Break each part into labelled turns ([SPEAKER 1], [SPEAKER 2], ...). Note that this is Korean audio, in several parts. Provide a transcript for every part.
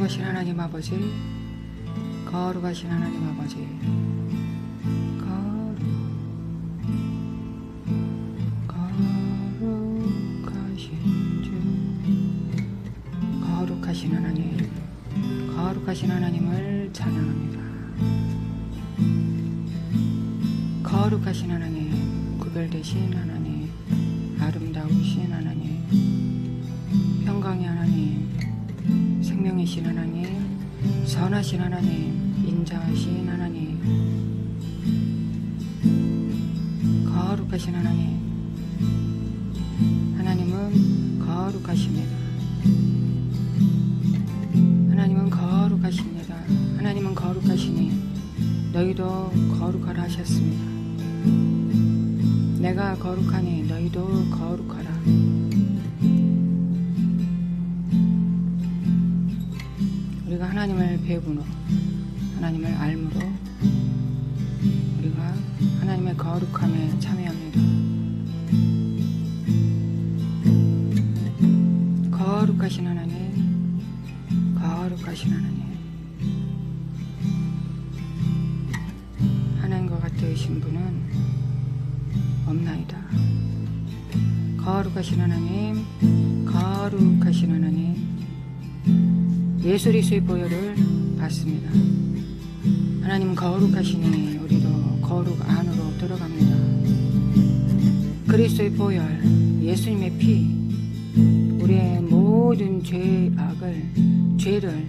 [SPEAKER 1] 거룩하신 하나님 아버지, 거룩하신 하나님 아버지, 거룩하신 하나님, 거룩하신 하나님을 찬양합니다. 거룩하신 하나님, 구별되신 하나님, 아름다우신 하나님, 평강의 하나님, 생명이신 하나님, 선하신 하나님, 인자하신 하나님, 거룩하신 하나님, 하나님은 거룩하십니다. 하나님은 거룩하십니다. 하나님은 거룩하시니 너희도 거룩하라 하셨습니다. 내가 거룩하니 너희도 거룩하라. 우리가 하나님을 배우므로, 하나님을 알므로 우리가 하나님의 거룩함에 참여합니다. 거룩하신 하나님, 거룩하신 하나님, 하나님과 같으신 분은 없나이다. 거룩하신 하나님, 거룩하신 하나님, 예수 그리스도의 보혈을 받습니다. 하나님은 거룩하시니 우리도 거룩 안으로 들어갑니다. 그리스도의 보혈, 예수님의 피, 우리의 모든 죄를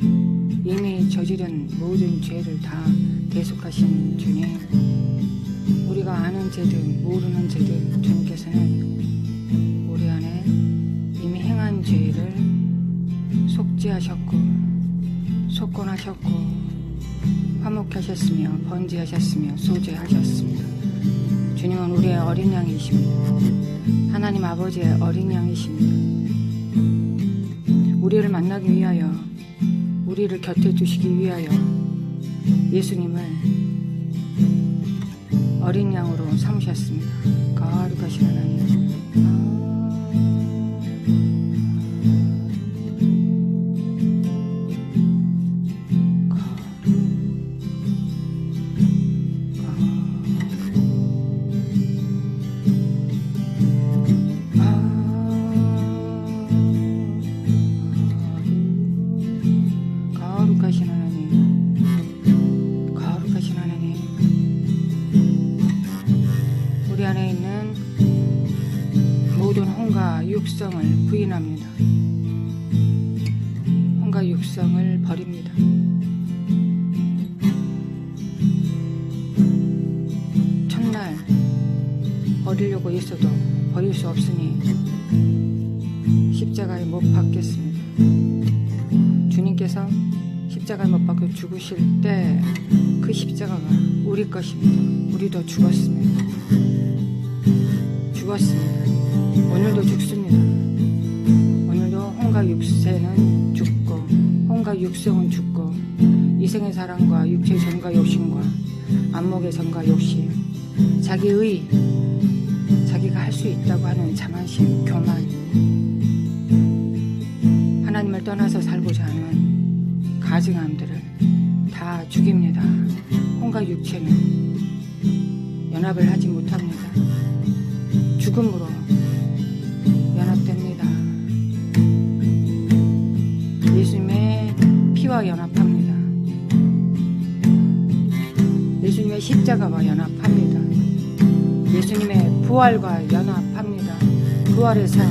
[SPEAKER 1] 이미 저지른 모든 죄를 다 대속하신 주님, 우리가 아는 죄들, 모르는 죄들, 주님께서는 우리 안에 이미 행한 죄를 속죄하셨고 속건하셨고 화목하셨으며 번제하셨으며 소제하셨습니다. 주님은 우리의 어린 양이십니다. 하나님 아버지의 어린 양이십니다. 우리를 만나기 위하여, 우리를 곁에 두시기 위하여 예수님을 어린 양으로 삼으셨습니다. 거룩하신 하나님, 거룩하신 하나님, 거룩하신 하나님, 우리 안에 있는 모든 혼과 육성을 부인합니다. 혼과 육성을 버립니다. 첫날 버리려고 했어도 버릴 수 없으니 십자가에 못 박겠습니다. 주님께서 십자가에 못 박혀 죽으실 때 그 십자가가 우리 것입니다. 우리도 죽었습니다. 오늘도 죽습니다. 오늘도 혼과 육세는 죽고 혼과 육성은 죽고 이생의 사랑과 육체의 정과 욕심과 안목의 정과 욕심, 자기의 자기가 할 수 있다고 하는 자만심, 교만, 하나님을 떠나서 살고자 하는 가증함들을 다 죽입니다. 혼과 육체는 연합을 하지 못합니다. 죽음으로 연합됩니다. 예수님의 피와 연합합니다. 예수님의 십자가와 연합합니다. 예수님의 부활과 연합합니다. 부활의 삶,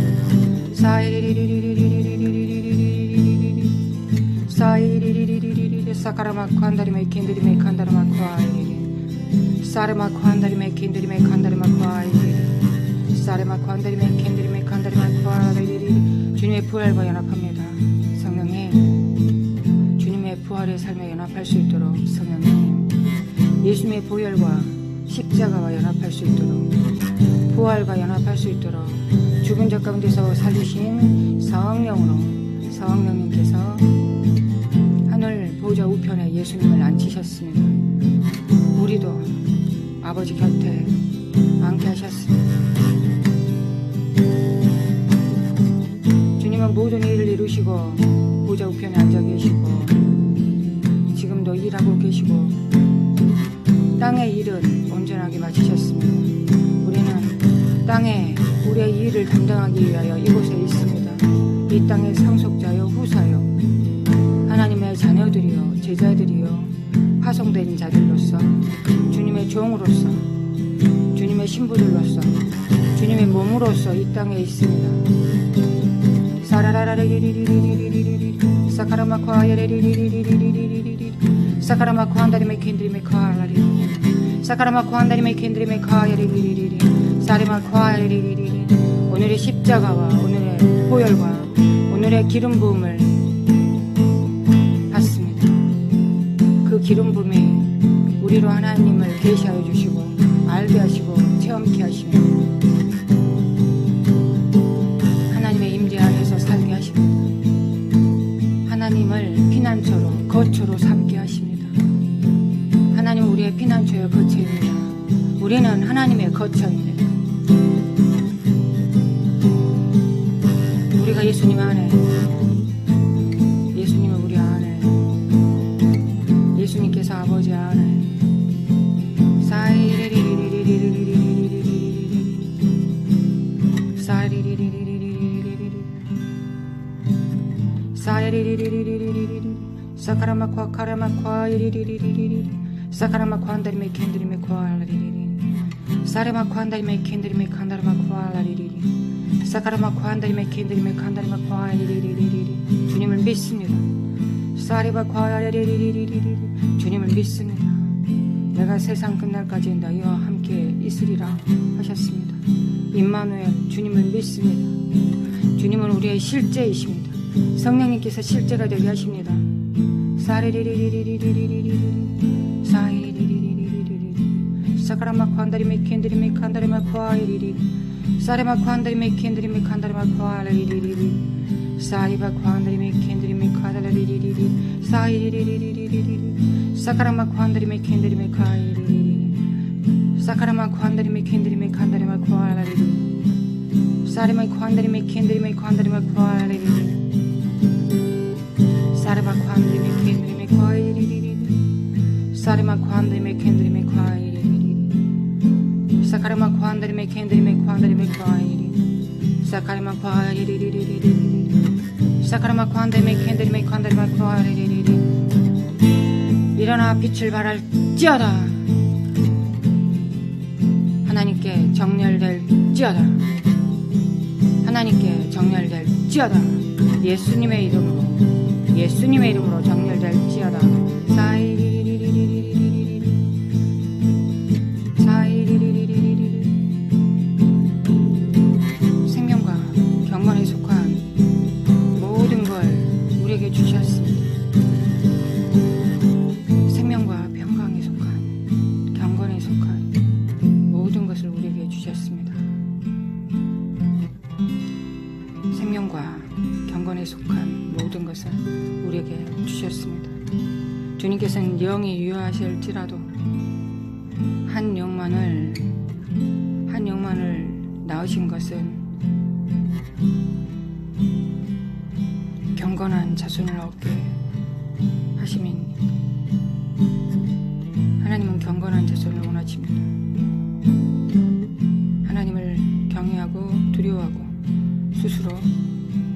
[SPEAKER 1] 사카라마코 한다리메 킨드리메 칸다라마코 아이리 사르마코 한다리메 킨드리메 칸다라마코 아이리 사르마코 한다리메 킨드리메 칸다라마코 아이리. 주님의 부활과 연합합니다. 성령님, 주님의 부활의 삶에 연합할 수 있도록 성령님, 예수님의 보혈과 십자가와 연합할 수 있도록, 부활과 연합할 수 있도록 죽은 자 가운데서 살리신 성령으로, 성령님께서 하늘 보좌 우편에 예수님을 앉히셨습니다. 우리도 아버지 곁에 앉게 하셨습니다. 주님은 모든 일을 이루시고 보좌 우편에 앉아 계시고 일하고 계시고 땅의 일은 온전하게 마치셨습니다. 우리는 땅에 우리의 일을 담당하기 위하여 이곳에 있습니다. 이 땅의 상속자요 후사요 하나님의 자녀들이요 제자들이요 파송된 자들로서 주님의 종으로서 주님의 신부들로서 주님의 몸으로서 이 땅에 있습니다. 사라라라리리리리리리리리 사카라마코아야리리리리리리리리 사카라마코 한다리메 켄드리메 카라리 사카라마코 한다리메 켄드리메 카야리리리리 사리마코아야리리리리 오늘의 십자가와 오늘의 보혈과 오늘의 기름 부음을 받습니다. 그 기름 부음이 우리로 하나님을 계시하여 주시고 알게 하시고 체험케 하시며 하나님의 임재 안에서 살게 하십니다. 하나님을 피난처로 거처로 삼게 하십니다. 하나님은 우리의 피난처요 거처입니다. 우리는 하나님의 거처입니다. 우리가 예수님 안에 예수님은 우리 안에 예수님께서 아버지 안에 사카라마과 카라마과 이리리리리리리 사카라마과 한다리메 켄드리메 코알라리리리 사레마과 한다리메 켄드리메 칸다라마과 알라리리리 사카라마과 한다리메 켄드리메 칸다라마과 알라리리리리 주님을 믿습니다. 사리바과 알라리리리리리 주님을 믿습니다. 내가 세상 끝날까지 너희와 함께 있으리라 하셨습니다. 임마누엘 주님을 믿습니다. 주님은 우리의 실제이십니다. 성령님께서 실제가 되게 하십니다. 사리리리리리리리리리리 사이리리리리리리 사카라마코 한다리메 켄드리메 칸다리마코 아이리리 사레마코 한다리메 켄드리메 칸다리마코 아이리리리 사이바코 한다리메 켄드리메 카달라리리리리 사이리리리리리리 사카라마코 한다리메 켄드리메 카이리리리 사카라마코 한다리메 켄드리메 칸다리마코 아이리리 사레마코 한다리메 켄드리메 칸다리마코 아이리리 사레마코 한다리메 켄드리메 카이리리리 사레마코 한다리메 켄드리메 카이리리리 사카라마코 한다리메 켄드리메 칸다리메 카이리리 사카라마코 아이리리리리리 사카라마코 한다리메 켄드리메 칸다리메 카이리리리 일어나 빛을 발할지어다. 하나님께 정렬될지어다. 하나님께 정렬될지어다. 예수님의 이름으로 정렬될지어다. 사이리리리리리리리리 사이리리리리리리 생명과 경건에 속한 모든 걸 우리에게 주셨습니다. 생명과 평강에 속한 경건에 속한 모든 것을 우리에게 주셨습니다. 생명과 경건에 속한 모든 것을 우리에게 주셨습니다. 주님께서는 영이 유효하실지라도 한 영만을 낳으신 것은 경건한 자손을 얻게 하심이니 하나님은 경건한 자손을 원하십니다. 하나님을 경외하고 두려워하고 스스로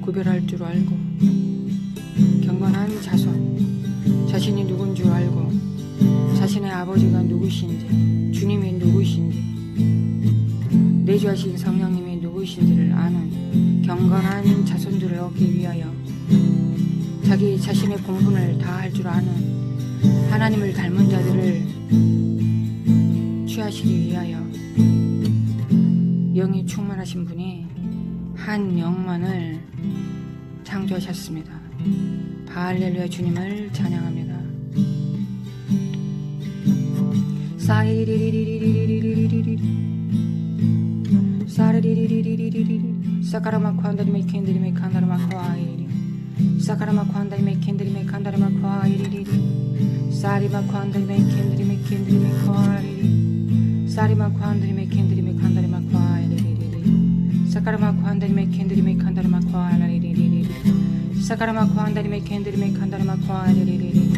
[SPEAKER 1] 구별할 줄 알고 경건한 자손 자신이 누군 줄 알고 자신의 아버지가 누구신지 주님이 누구신지 내주하신 성령님이 누구신지를 아는 경건한 자손들을 얻기 위하여 자기 자신의 본분을 다할 줄 아는 하나님을 닮은 자들을 취하시기 위하여 영이 충만하신 분이 한 영만을 창조하셨습니다. 할렐루야. 주님을 찬양합니다. 사리리리리리리리리리리리 사리리리리리리리리 사카라마코 한다리메 켄드리메 칸다라마코 아이리 사카라마코 한다리메 켄드리메 칸다라마코 아이리리리 사리마코 한다리메 켄드리메 켄드리메 아이리리 사리마코 한다리메 켄드리메 칸다라마코 아이리리리 사카라마코 한다리메 켄드리메 칸다라마코 아이리리리 사카라마코 한다리메 켄드리메 칸다라마코 아이리리리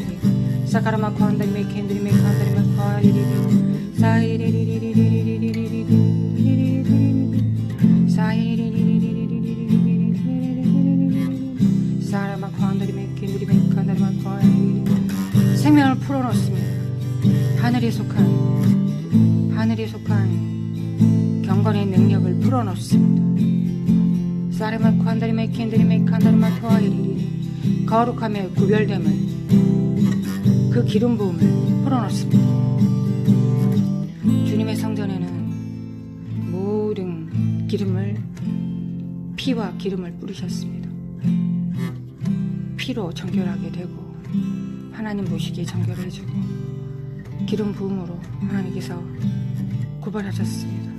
[SPEAKER 1] 사카라마코 한다리메 켄드리메 칸다리메 과리리리 사이리리리리리리리리리리리리리 사이리리리리리리리리리리 사라마코 한다리메 켄드리메 칸다리메 과리리리 생명을 풀어놓습니다. 하늘에 속한 경건의 능력을 풀어놓습니다. 사레마코 한다리메 켄드리메 칸다리메 과리리리 거룩함의 구별됨을 그 기름 부음을 풀어놓습니다. 주님의 성전에는 모든 기름을 피와 기름을 뿌리셨습니다. 피로 정결하게 되고 하나님 보시기에 정결해지고 기름 부음으로 하나님께서 구별하셨습니다.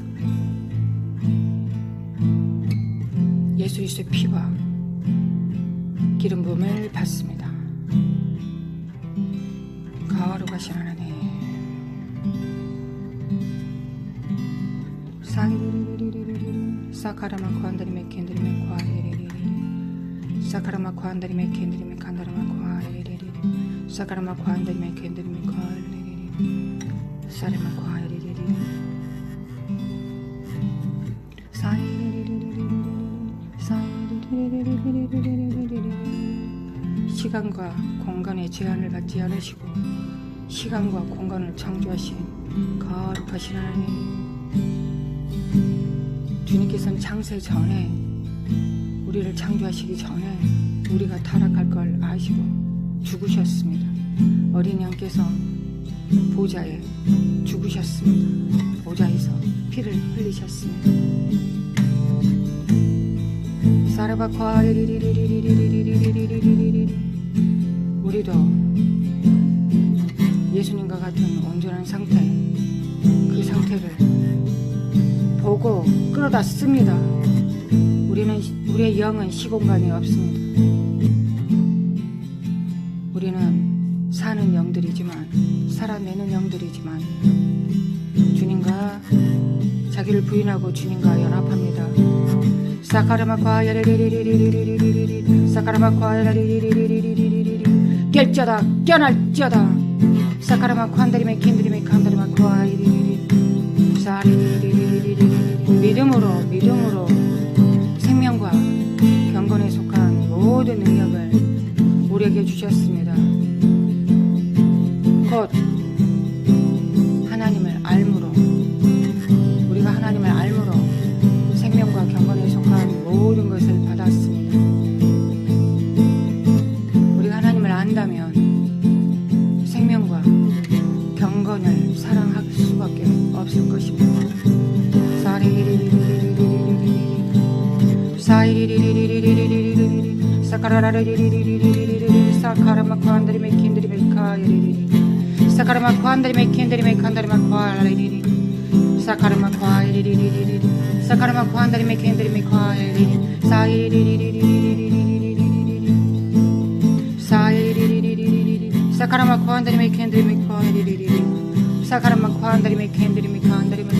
[SPEAKER 1] 예수 그리스도의 피와 기름 부음을 받습니다. 거룩하신 하나님 사카라마코 한다리메 켄드리메 과리리리 사카라마코 한다리메 켄드리메 칸다라마코 과리리리 사카라마코 한다리메 켄드리메 과리리리 사레마코 과리리리 시간과 공간의 제한을 받지 않으시고 시간과 공간을 창조하신 거룩하신 하나님 주님께서는 창세 전에 우리를 창조하시기 전에 우리가 타락할 걸 아시고 죽으셨습니다. 어린 양께서 보좌에 죽으셨습니다. 보좌에서 피를 흘리셨습니다. 사르바과 리리리리리리리리리리리리리리 우리도 예수님과 같은 온전한 상태 그 상태를 보고 끌어다 씁니다. 우리의 영은 시공간이 없습니다. 우리는 사는 영들이지만 살아내는 영들이지만 주님과 자기를 부인하고 주님과 연합합니다. 사카라마과 야리리리리리리리리리리 사카라마과 야리리리리리리리리리 깰지어다 깨어날지어다 사카라마과 한다리메 켄드리메 칸다리마과 이리리리 사리리리리리리리 믿음으로 생명과 경건에 속한 모든 능력을 우리에게 주셨습니다. 곧 하나님을 알므로 우리가 하나님을 알므로 생명과 경건에 속한 모든 것을 받았습니다. 우리가 하나님을 안다면 생명과 경건을 사랑할 수밖에 없을 것입니다. 사이리리리리리리리리리리 사카라라리리리리리리리리 사카라마코 한다리메 켄드리메 카이리리리 사카라마코 한다리메 켄드리메 칸다리마코 알리리리 사카라마코 아이리리리리리 사카라마코 한다리메 켄드리메 카이리리 사이리리리리리리리리리리 사이리리리리리리 사카라마코 한다리메 켄드리메 카이리리리 사카라마코 한다리메 켄드리메 칸다리메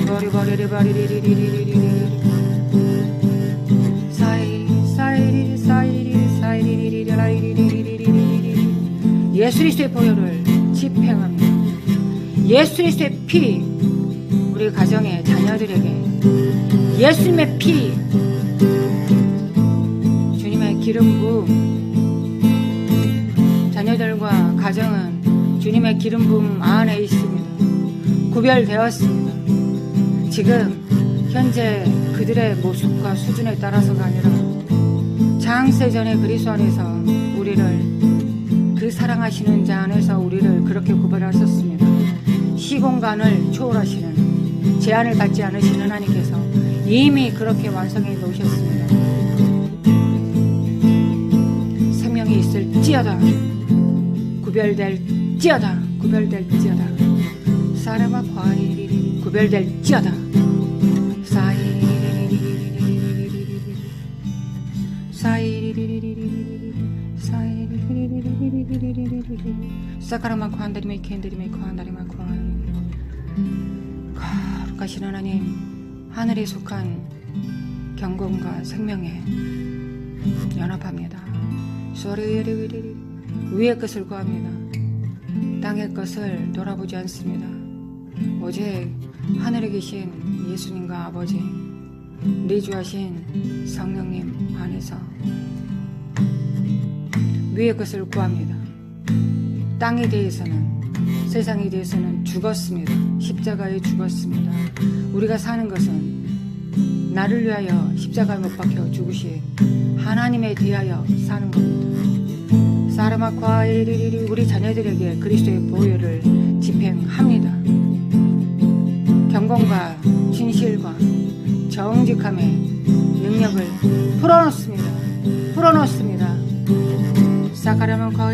[SPEAKER 1] 버리버리리버리리리리리리리 예수 그리스도의 보혈을 집행합니다. 예수 그리스도의 피 우리 가정의 자녀들에게 예수님의 피 주님의 기름 부음 자녀들과 가정은 주님의 기름 부음 안에 있습니다. 구별되었습니다. 지금 현재 그들의 모습과 수준에 따라서가 아니라 창세전의 그리스도 안에서 우리를 그 사랑하시는 자 안에서 우리를 그렇게 구별하셨습니다. 시공간을 초월하시는 제한을 받지 않으시는 하나님께서 이미 그렇게 완성해 놓으셨습니다. 생명이 있을지어다 구별될지어다 사람과 과일이 구별될지어다 사카라마코 한다리메 켄드리메 코한다리마코 거룩하신 하나님 하늘에 속한 경건과 생명에 연합합니다. 위의 것을 구합니다. 땅의 것을 돌아보지 않습니다. 오직 하늘에 계신 예수님과 아버지, 내주하신 성령님 안에서 위의 것을 구합니다. 땅에 대해서는, 세상에 대해서는 죽었습니다. 십자가에 죽었습니다. 우리가 사는 것은 나를 위하여 십자가에 못 박혀 죽으신 하나님에 대하여 사는 겁니다. 사르마과 우리 자녀들에게 그리스도의 보혈을 집행합니다. 경건과 진실과 정직함의 능력을 풀어놓습니다. 사카라마과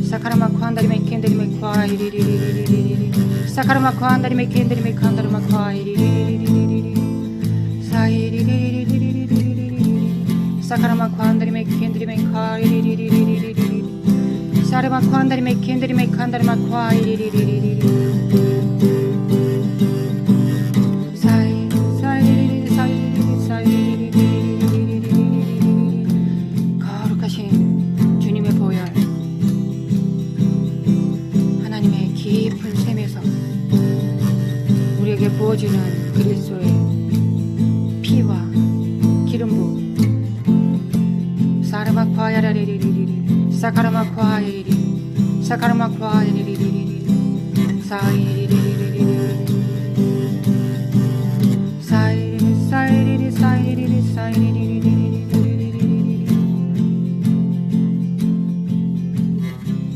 [SPEAKER 1] 사카라마과 한다리메 켄다리메 과 사카라마과 한다리메 켄다리메 칸다리마과 사카라마과 한다리메 켄다리메 과 사르마과 한다리메 켄다리메 칸다리마과 거룩하신 주님의 보혈, 하나님의 깊은 샘에서 우리에게 부어주는 그리스도의 피와 기름부, 사르마과야라리리리리 사카라마과야리리 사카라마과야리리리리 사이리리리리리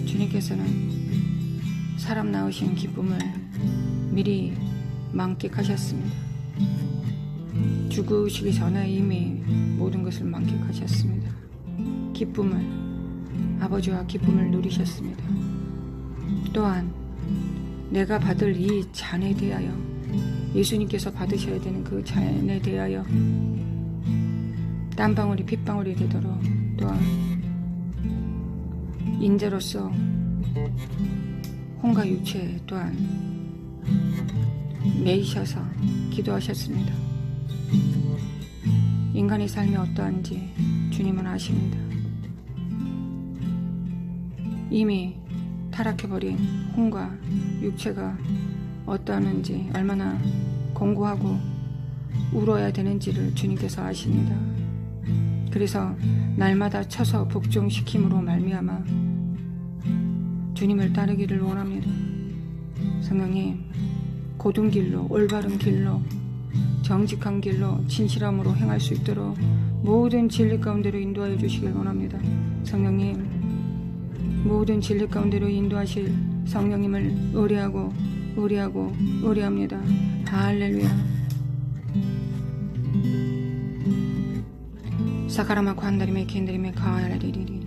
[SPEAKER 1] 주님께서는 사람 낳으신 기쁨을 미리 만끽하셨습니다. 죽으시기 전에 이미 모든 것을 만끽하셨습니다. 기쁨을, 아버지와 기쁨을 누리셨습니다. 또한 내가 받을 이 잔에 대하여, 예수님께서 받으셔야 되는 그 잔에 대하여 땀방울이 핏방울이 되도록, 또한 인자로서 혼과 육체 또한 매이셔서 기도하셨습니다. 인간의 삶이 어떠한지 주님은 아십니다. 이미 타락해버린 혼과 육체가 어떠한지, 얼마나 공고하고 울어야 되는지를 주님께서 아십니다. 그래서 날마다 쳐서 복종시킴으로 말미암아 주님을 따르기를 원합니다. 성령님, 고든 길로, 올바른 길로, 정직한 길로, 진실함으로 행할 수 있도록 모든 진리 가운데로 인도하여 주시길 원합니다. 성령님, 모든 진리 가운데로 인도하실 성령님을 의뢰합니다. 할렐루야. 사카라마과 한다리메 켄다리메 카알라리리리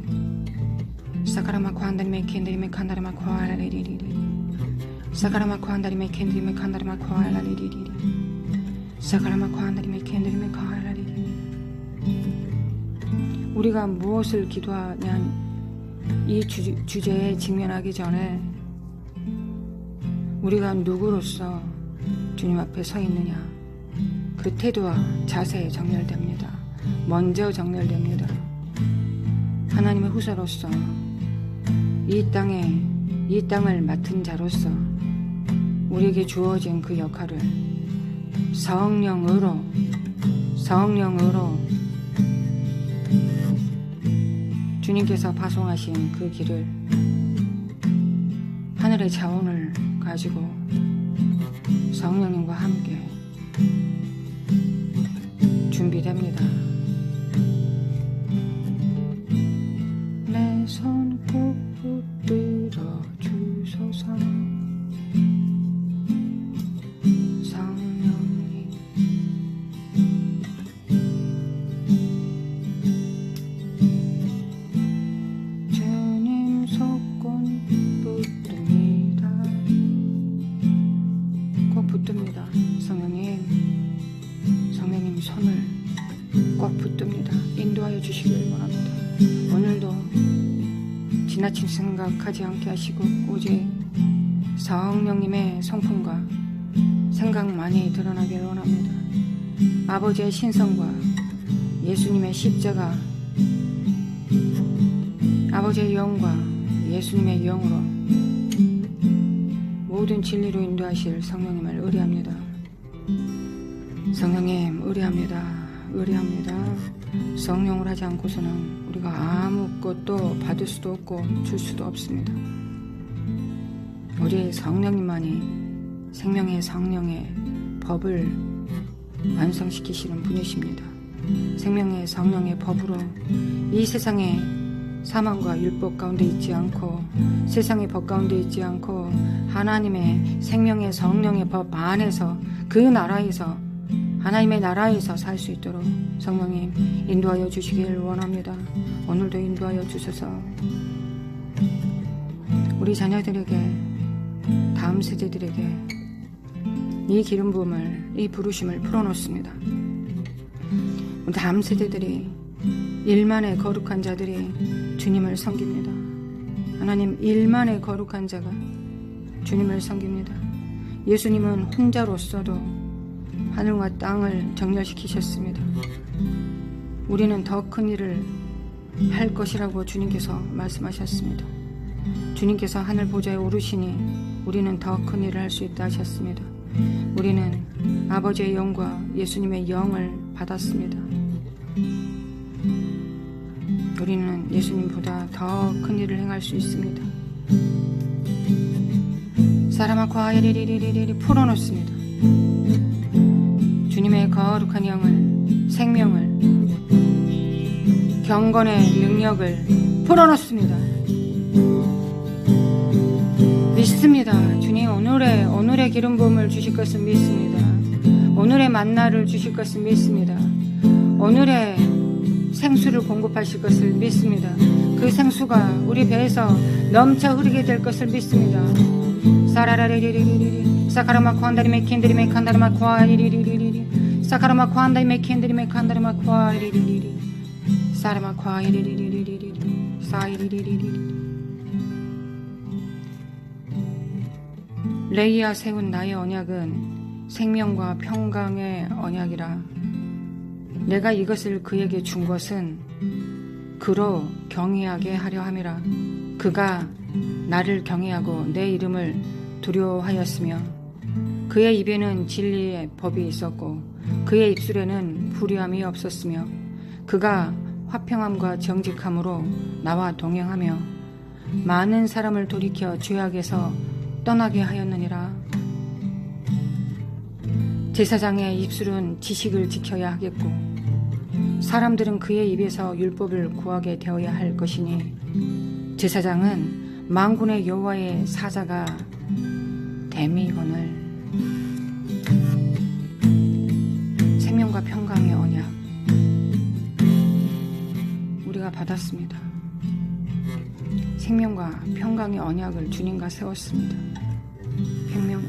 [SPEAKER 1] 사카라마과 한다리메 켄다리메 칸다리마 카알라리리리 사카라마과 한다리메 켄다리메 칸다리마 카알라리리리 사카라마과 한다리메 켄다리메 카알라리리리. 우리가 무엇을 기도하냐, 이 주제에 직면하기 전에 우리가 누구로서 주님 앞에 서 있느냐, 그 태도와 자세에 정렬됩니다. 먼저 정렬됩니다. 하나님의 후사로서 이 땅을 맡은 자로서 우리에게 주어진 그 역할을 성령으로 주님께서 파송하신 그 길을, 하늘의 자원을 가지고 성령님과 함께 준비됩니다. 내 손 꼭 붙들어 주소서. 성령님, 주님 손 붙듭니다. 꼭 붙듭니다. 성령님 손을 꼭 붙듭니다. 인도하여 주시길 원합니다. 오늘도 지나친 생각하지 않게 하시고 오직 성령님의 성품과 생각만이 드러나길 원합니다. 아버지의 신성과 예수님의 십자가, 아버지의 영과 예수님의 영으로 모든 진리로 인도하실 성령님을 의뢰합니다. 성령님 의뢰합니다. 의뢰합니다. 성령을 하지 않고서는 우리가 아무것도 받을 수도 없고 줄 수도 없습니다. 우리 성령님만이 생명의 성령의 법을 완성시키시는 분이십니다. 생명의 성령의 법으로 이 세상에 사망과 율법 가운데 있지 않고 세상의 법 가운데 있지 않고 하나님의 생명의 성령의 법 안에서 그 나라에서 하나님의 나라에서 살 수 있도록 성령님 인도하여 주시길 원합니다. 오늘도 인도하여 주셔서 우리 자녀들에게 다음 세대들에게 이 기름 부음을 이 부르심을 풀어놓습니다. 우리 다음 세대들이 일만의 거룩한 자들이 주님을 섬깁니다. 하나님 일만의 거룩한 자가 주님을 섬깁니다. 예수님은 혼자로서도 하늘과 땅을 정렬시키셨습니다. 우리는 더 큰 일을 할 것이라고 주님께서 말씀하셨습니다. 주님께서 하늘 보좌에 오르시니 우리는 더 큰 일을 할 수 있다 하셨습니다. 우리는 아버지의 영과 예수님의 영을 받았습니다. 우리는 예수님보다 더 큰 일을 행할 수 있습니다. 사람아 과이리리리리리 풀어놓습니다. 주님의 거룩한 영을, 생명을, 경건의 능력을 풀어놓습니다. 믿습니다. 주님 오늘의 기름 부음을 주실 것을 믿습니다. 오늘의 만나를 주실 것을 믿습니다. 오늘의 생수를 공급하실 것을 믿습니다. 그 생수가 우리 배에서 넘쳐 흐르게 될 것을 믿습니다. 사라라리리리리리 사카라마 코안다리메 켄드리메 칸다리마 코아리리리리리 사카라마 코안다리메 켄드리메 칸다리마 코아리리리리 사라마 코아리리리리리리 사이리리리리 레이야 세운 나의 언약은 생명과 평강의 언약이라. 내가 이것을 그에게 준 것은 그로 경외하게 하려 함이라. 그가 나를 경외하고 내 이름을 두려워하였으며 그의 입에는 진리의 법이 있었고 그의 입술에는 불의함이 없었으며 그가 화평함과 정직함으로 나와 동행하며 많은 사람을 돌이켜 죄악에서 떠나게 하였느니라. 제사장의 입술은 지식을 지켜야 하겠고 사람들은 그의 입에서 율법을 구하게 되어야 할 것이니 제사장은 만군의 여호와의 사자가 됨이거늘. 생명과 평강의 언약 우리가 받았습니다. 생명과 평강의 언약을 주님과 세웠습니다.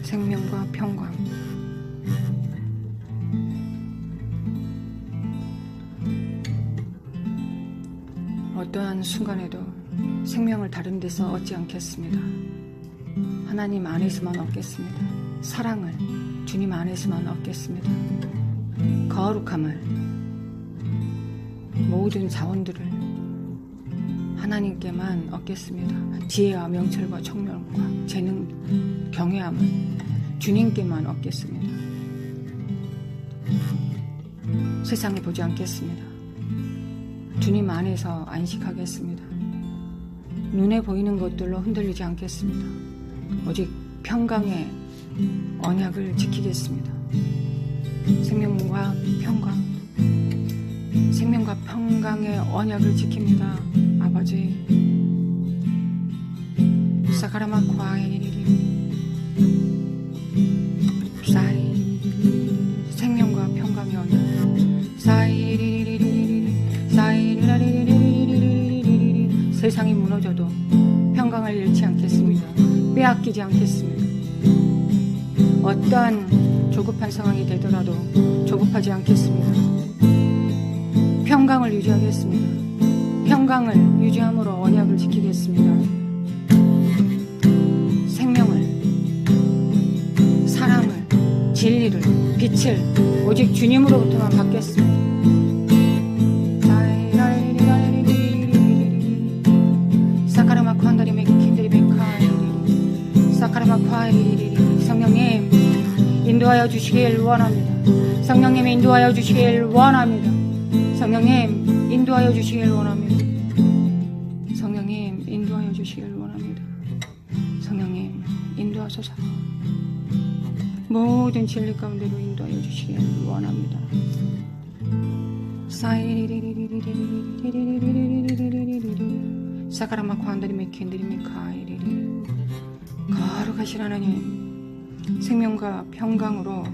[SPEAKER 1] 생명과 평강. 어떠한 순간에도 생명을 다른 데서 얻지 않겠습니다. 하나님 안에서만 얻겠습니다. 사랑을 주님 안에서만 얻겠습니다. 거룩함을, 모든 자원들을 하나님께만 얻겠습니다. 지혜와 명철과 총명과 재능, 경외함을 주님께만 얻겠습니다. 세상에 보지 않겠습니다. 주님 안에서 안식하겠습니다. 눈에 보이는 것들로 흔들리지 않겠습니다. 오직 평강의 언약을 지키겠습니다. 생명과 평강, 생명과 평강의 언약을 지킵니다. 아버지 사카라마 과이리리 사이 생명과 평강의 언약 사이리리리리리 사이리리리리리리리 세상이 무너져도 평강을 잃지 않겠습니다. 빼앗기지 않겠습니다. 어떠한 조급한 상황이 되더라도 조급하지 않겠습니다. 평강을 유지하겠습니다. 평강을 유지함으로 언약을 지키겠습니다. 생명을, 사랑을, 진리를, 빛을 오직 주님으로부터만 받겠습니다. 인도하여 주시길 원합니다. 성령님 인도하여 주시길 원합니다. 성령님 인도하여 주시길 원합니다. 성령님 인도하여 주시길 원합니다. 성령님 인도하소서. 모든 진리 가운데로 인도하여 주시길 원합니다. 사카라마 관다리메 켄드리메 카이리리. 거룩하신 하나님, 생명과 평강으로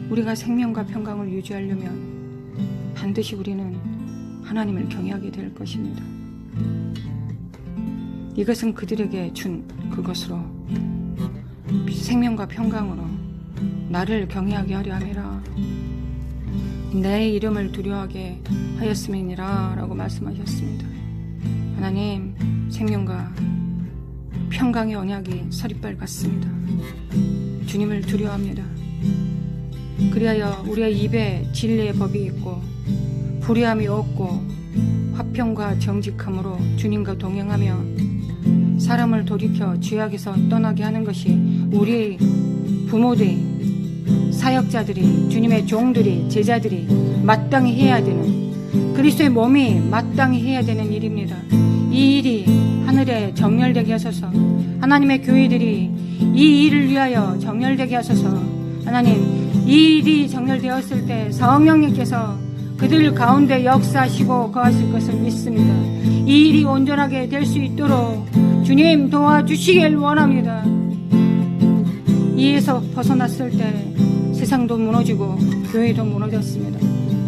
[SPEAKER 1] 우리가 생명과 평강을 유지하려면 반드시 우리는 하나님을 경외하게 될 것입니다. 이것은 그들에게 준 그것으로 생명과 평강으로 나를 경외하게 하려 함이라. 내 이름을 두려워하게 하였음이니라 라고 말씀하셨습니다. 하나님, 생명과 평강의 언약이 서리빨 같습니다. 주님을 두려워합니다. 그리하여 우리의 입에 진리의 법이 있고 불의함이 없고 화평과 정직함으로 주님과 동행하며 사람을 돌이켜 죄악에서 떠나게 하는 것이 우리의 부모들이, 사역자들이, 주님의 종들이, 제자들이 마땅히 해야 되는, 그리스도의 몸이 마땅히 해야 되는 일입니다. 이 일이 하늘에 정렬되게 하소서. 하나님의 교회들이 이 일을 위하여 정렬되게 하소서. 하나님, 이 일이 정렬되었을 때 성령님께서 그들 가운데 역사하시고 거하실 것을 믿습니다. 이 일이 온전하게 될 수 있도록 주님 도와주시길 원합니다. 이에서 벗어났을 때 세상도 무너지고 교회도 무너졌습니다.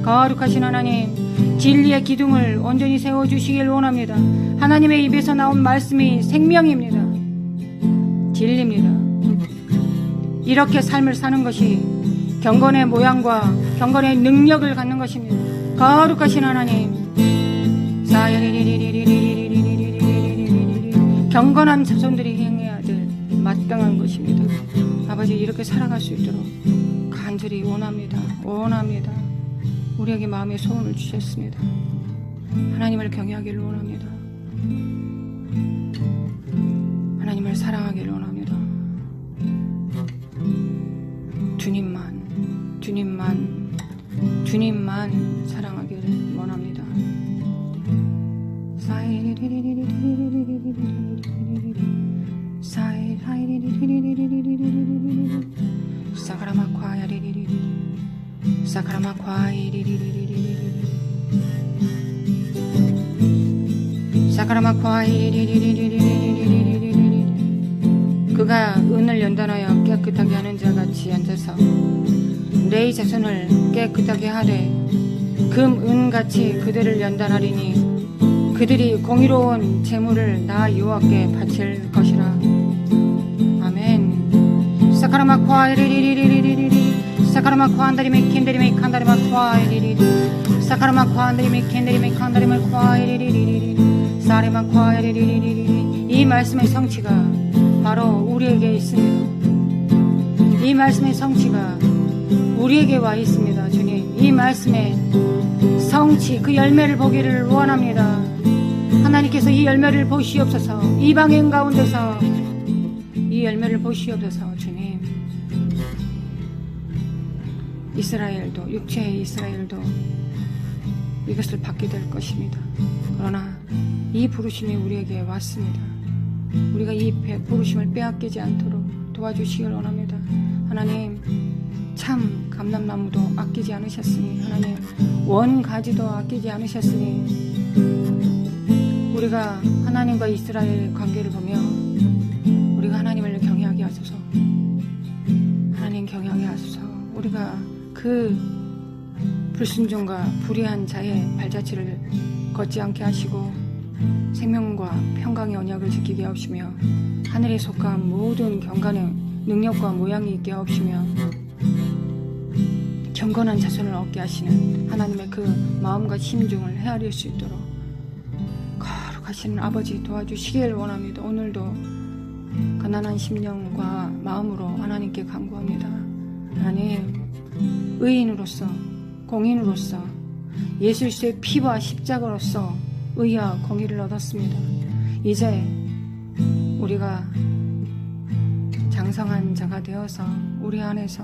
[SPEAKER 1] 거룩하신 하나님, 진리의 기둥을 온전히 세워주시길 원합니다. 하나님의 입에서 나온 말씀이 생명입니다. 진리입니다. 이렇게 삶을 사는 것이 경건의 모양과 경건의 능력을 갖는 것입니다. 거룩하신 하나님, 경건한 자손들이 행해야 될 마땅한 것입니다. 아버지, 이렇게 살아갈 수 있도록 간절히 원합니다. 우리에게 마음의 소원을 주셨습니다. 하나님을 경외하기를 원합니다. 하나님을 사랑하기를 원합니다. 주님만 사랑하기를 원합니다. 그가 은을 연단하여 깨끗하게 하는 자같이 앉아서 내 자손을 깨끗하게 하되 금 은같이 그들을 연단하리니 그들이 공의로운 제물을 나 여호와께 바칠 것이라. 아멘. 사카라마쿠 한다리메 켄다리메 칸다리마쿠 이리리리 사카라마쿠 한다리메 켄다리메 칸다리마쿠 이리리리 사레마쿠 이리리리. 이 말씀의 성취가 바로 우리에게 있습니다. 이 말씀의 성취가 우리에게 와 있습니다. 주님, 이 말씀의 성취, 그 열매를 보기를 원합니다. 하나님께서 이 열매를 보시옵소서. 이 방향 가운데서 이 열매를 보시옵소서. 주님, 이스라엘도, 육체의 이스라엘도 이것을 받게 될 것입니다. 그러나 이 부르심이 우리에게 왔습니다. 우리가 이 부르심을 빼앗기지 않도록 도와주시길 원합니다. 하나님, 참 감람나무도 아끼지 않으셨으니, 하나님 원가지도 아끼지 않으셨으니, 우리가 하나님과 이스라엘의 관계를 보며 우리가 하나님을 경외하게 하소서. 하나님 경외하게 하소서. 우리가 그 불순종과 불의한 자의 발자취를 걷지 않게 하시고 생명과 평강의 언약을 지키게 하시며 하늘에 속한 모든 경건의 능력과 모양이 있게 하시며 경건한 자손을 얻게 하시는 하나님의 그 마음과 심중을 헤아릴 수 있도록 거룩하신 아버지 도와주시길 원합니다. 오늘도 가난한 심령과 마음으로 하나님께 간구합니다. 하나님, 의인으로서, 공인으로서, 예수 그리스도의 피와 십자가로서 의와 공의를 얻었습니다. 이제 우리가 장성한 자가 되어서 우리 안에서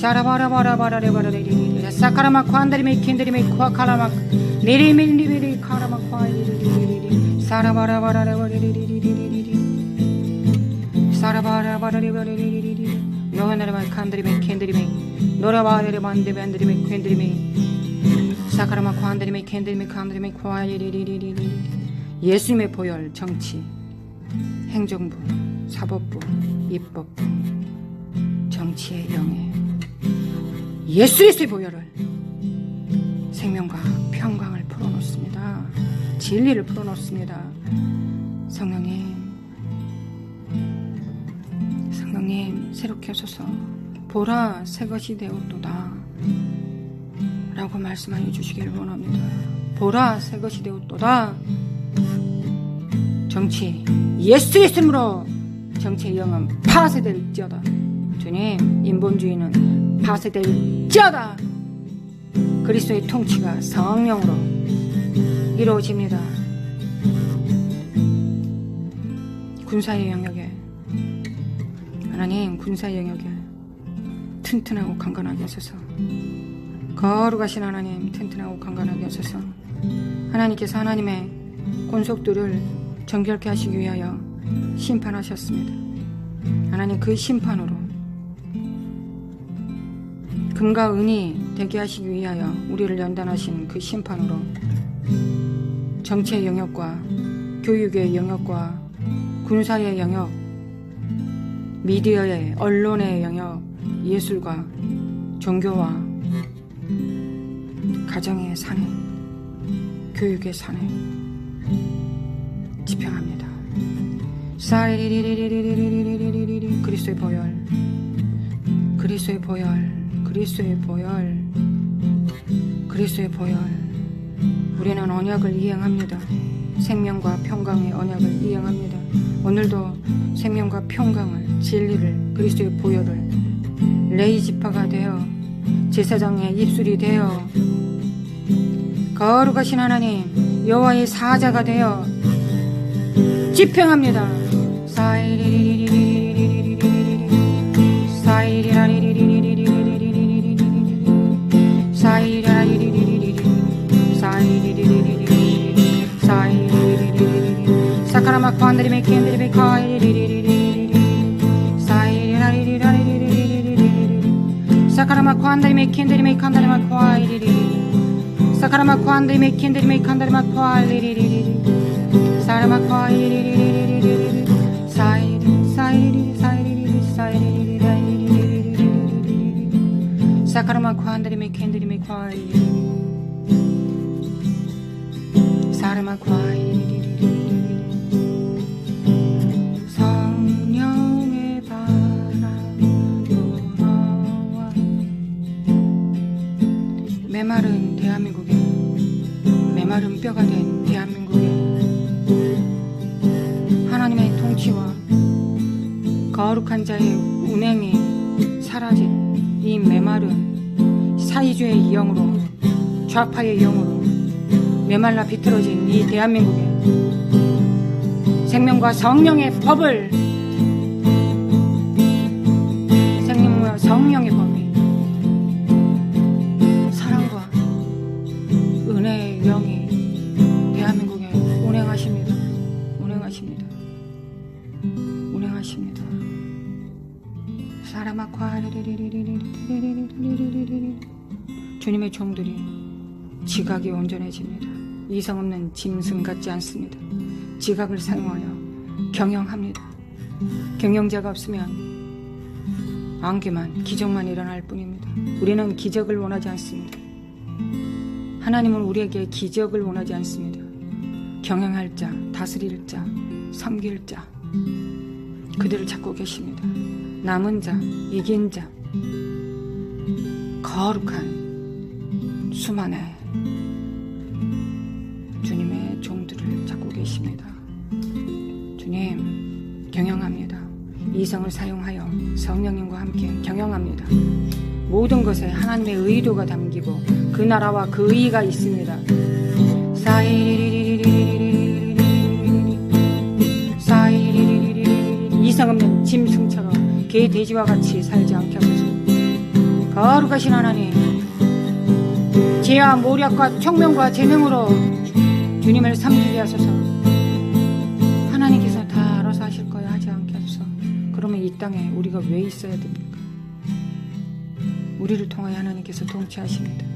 [SPEAKER 1] 사라바라바라바라레바라레리리 사카라마 관다리메 킨다리메 쿠아카라마 네리밀리베리 카라마 쿠아이리리리리 사라바라바라레바리리리리리 사라바라바라레바리리리리 노하나라마 칸다리메 킨다리메 노라바레레반데반다리메 퀸다리메 사카라마 관다리메 킨다리메 칸다리메 쿠아이리리리리리 예수님의 보혈 정치 행정부 사법부 입법부 정치의 영예 예수의 보혈을 생명과 평강을 풀어놓습니다. 진리를 풀어놓습니다. 성령님 새롭게 하소서. 보라 새것이 되었도다 라고 말씀하여 주시기를 원합니다. 보라 새것이 되었도다. 정치 예수의 이름으로 정치의 영은 파쇄될지어다. 주님 인본주의는 파쇄될지어다. 그리스도의 통치가 성령으로 이루어집니다. 군사의 영역에 하나님 군사의 영역에 튼튼하고 강건하게 하소서. 거룩하신 하나님 튼튼하고 강건하게 하소서. 하나님께서 하나님의 권속들을 정결케 하시기 위하여 심판하셨습니다. 하나님 그 심판으로 금과 은이 되게 하시기 위하여 우리를 연단하신 그 심판으로 정치의 영역과 교육의 영역과 군사의 영역, 미디어의 언론의 영역, 예술과 종교와 가정의 산에, 교육의 산에 지평합니다. 사리리리리리리리리리리리 그리스도의 보혈, 그리스도의 보혈, 그리스도의 보혈, 그리스도의 보혈. 우리는 언약을 이행합니다. 생명과 평강의 언약을 이행합니다. 오늘도 생명과 평강을, 진리를, 그리스도의 보혈을 레이지파가 되어 제사장의 입술이 되어 거룩하신 하나님 여호와의 사자가 되어 집행합니다. 사카라마 관드리메 캔드리메 카이리리리리리리 사카라마 관드리메 캔드리메 칸다리마 과이리리리 사카라마 관드리메 캔드리메 칸다리마 과이리리리리 사라마 과이리리리리리리 사이리 사이리리 사이리리 사이리리리리리리리리 사카라마 관드리메 캔드리메 과이리리리 사라마 과이리리리리 성령의 바람 불어와 메마른 대한민국에 메마른 뼈가 된 대한민국에 하나님의 통치와 거룩한 자의 운행이 사라진 이 메마른 사이주의 영으로 좌파의 영으로 메말라 비틀어진 이 대한민국에 생명과 성령의 법을 생명과 성령의 법이 사랑과 은혜의 영이 대한민국에 운행하십니다. 운행하십니다. 운행하십니다. 사라마과 주님의 종들이 지각이 온전해집니다. 이성 없는 짐승 같지 않습니다. 지각을 사용하여 경영합니다. 경영자가 없으면 안개만 기적만 일어날 뿐입니다. 우리는 기적을 원하지 않습니다. 하나님은 우리에게 기적을 원하지 않습니다. 경영할 자, 다스릴 자, 섬길 자 그들을 찾고 계십니다. 남은 자, 이긴 자 거룩한 수만의 주님의 종들을 찾고 계십니다. 주님 경영합니다. 이성을 사용하여 성령님과 함께 경영합니다. 모든 것에 하나님의 의도가 담기고 그 나라와 그 의가 있습니다. 이성 없는 짐승처럼 개 돼지와 같이 살지 않게 하소서. 거룩하신 하나님 지혜와 모략과 총명과 재능으로 주님을 섬기게 하소서. 하나님께서 다 알아서 하실 거야 하지 않게 하소서. 그러면 이 땅에 우리가 왜 있어야 됩니까? 우리를 통하여 하나님께서 통치하십니다.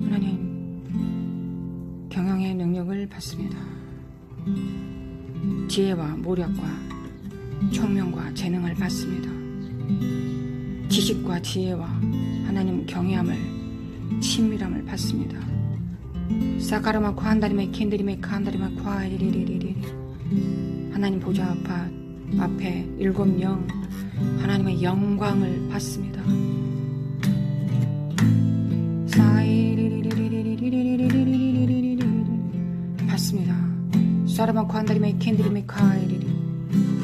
[SPEAKER 1] 하나님 경영의 능력을 받습니다. 지혜와 모략과 총명과 재능을 받습니다. 지식과 지혜와 하나님 경외함을 친밀함을 받습니다. 사카라마 관다리메 캔드리메 칸다리마 과이리리리리 하나님 보좌 앞에 일곱 영 하나님의 영광을 받습니다. 받습니다. 사라마 관다리메 캔드리메 카이리리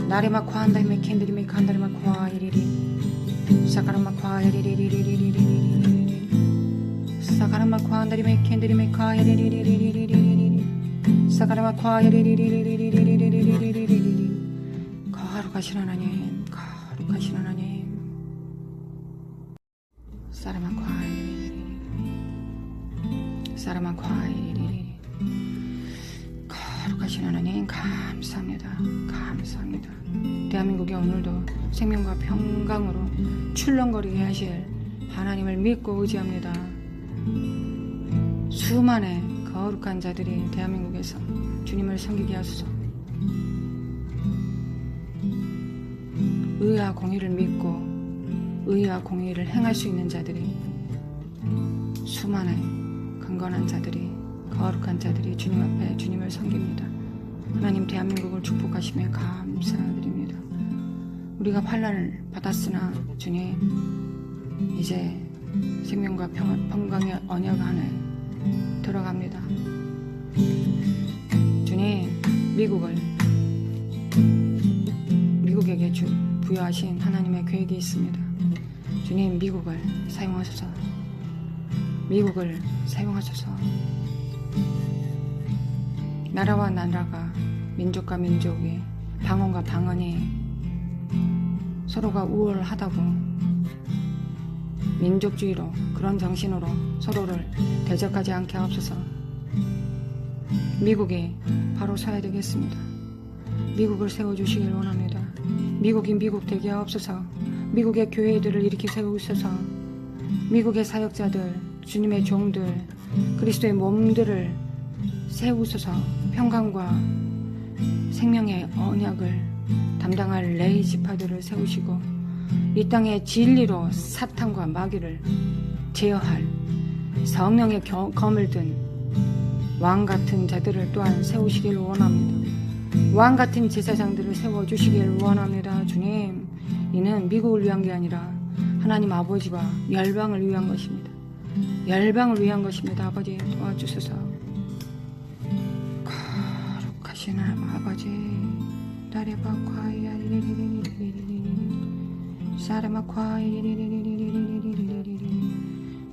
[SPEAKER 1] 나레마 관다리메 캔드리메 칸다리마 과이리리 사카라마 과이리리리리리리리리리 사카라마 관다리메 캔드리메 카이리리리리리리리리 사카라마 과이리리리리리리리리리리리 거룩하신 하나님 거룩하신 하나님 사라마 과이리리리 사라마 과이리리리 거룩하신 하나님 감사합니다. 감사합니다. 대한민국이 오늘도 생명과 평강으로 출렁거리게 하실 하나님을 믿고 의지합니다. 수많은 거룩한 자들이 대한민국에서 주님을 섬기게 하소서. 의와 공의를 믿고 의와 공의를 행할 수 있는 자들이 수많은 강건한 자들이 거룩한 자들이 주님 앞에 주님을 섬깁니다. 하나님 대한민국을 축복하시며 감사드립니다. 우리가 환난을 받았으나 주님 이제 생명과 평강의 언약 안에 들어갑니다. 주님 미국에게 부여하신 하나님의 계획이 있습니다. 주님 미국을 사용하소서. 미국을 사용하소서. 나라와 나라가 민족과 민족이 방언과 방언이 서로가 우월하다고 민족주의로 그런 정신으로 서로를 대적하지 않게 하옵소서. 미국이 바로 서야 되겠습니다. 미국을 세워주시길 원합니다. 미국이 미국 되게 하옵소서. 미국의 교회들을 일으켜 세우소서. 미국의 사역자들, 주님의 종들, 그리스도의 몸들을 세우소서. 평강과 생명의 언약을 담당할 레위 지파들을 세우시고 이 땅의 진리로 사탄과 마귀를 제어할 성령의 검을 든 왕같은 자들을 또한 세우시길 원합니다. 왕같은 제사장들을 세워주시길 원합니다. 주님, 이는 미국을 위한 게 아니라 하나님 아버지와 열방을 위한 것입니다. 열방을 위한 것입니다. 아버지 도와주소서. 거룩하신 아버지 다레바 과이야 사레마 과이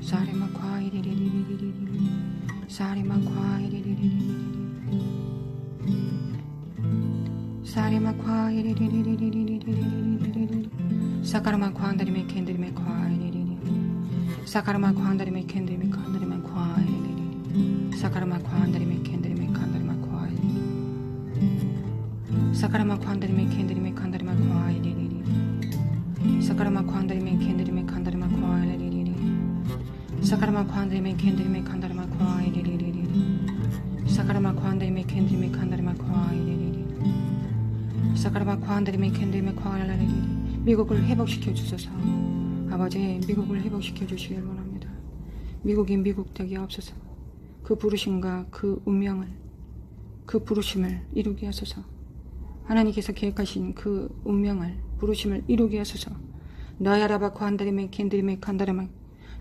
[SPEAKER 1] 사레마 과이 사레마 과이 사레마 과이 사카라마 과한다리메 캔드리메 과이 사카라마 과한다리메 캔드리메 칸다리메 과이 사카라마 과한다리메 캔드리메 칸다리메 과이 사카라마 과한다리메 캔드리메 칸다리메 과이 사카라마 과한다리메 캔드리메 칸다리메 과이 사카라마 과한다리메 캔드리메 칸다리메 과이 사카라마 과한다리메 캔드리메 칸다리메 과이 사카라마 과한다리메 캔드리메 과이 미국을 회복시켜 주소서. 아버지, 미국을 회복시켜 주시길 원합니다. 미국이 미국 되게 하옵소서. 그 부르심과 그 운명을, 그 부르심을 이루게 하소서. 하나님께서 계획하신 그 운명을, 부르심을 이루게 하소서. 나야라바 코한다리메 캔드리메 칸다라마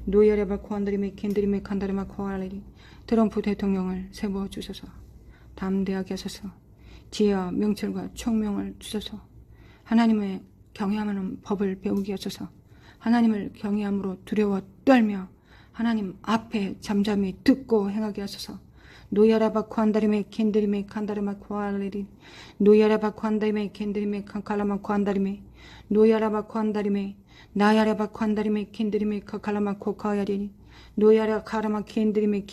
[SPEAKER 1] 노야라바 코한다리메 캔드리메 칸다라마 코알레리 트럼프 대통령을 세워 주소서. 담대하게 하소서. 지혜와 명철과 총명을 주소서. 하나님의 경외하는 법을 배우게 하소서. 하나님을 경외함으로 두려워 떨며 하나님 앞에 잠잠히 듣고 행하게 하소서. 노야라바 코한다리메 캔드리메 칸다라마 코알레리 노야라바 코한다리메 캔드리메 칸칼라마 코한다리메 노야라바 코한다리메 나야라바 코한다리메 캔드리메 카칼라마 코카야리니 노야라 카라마 캔드리메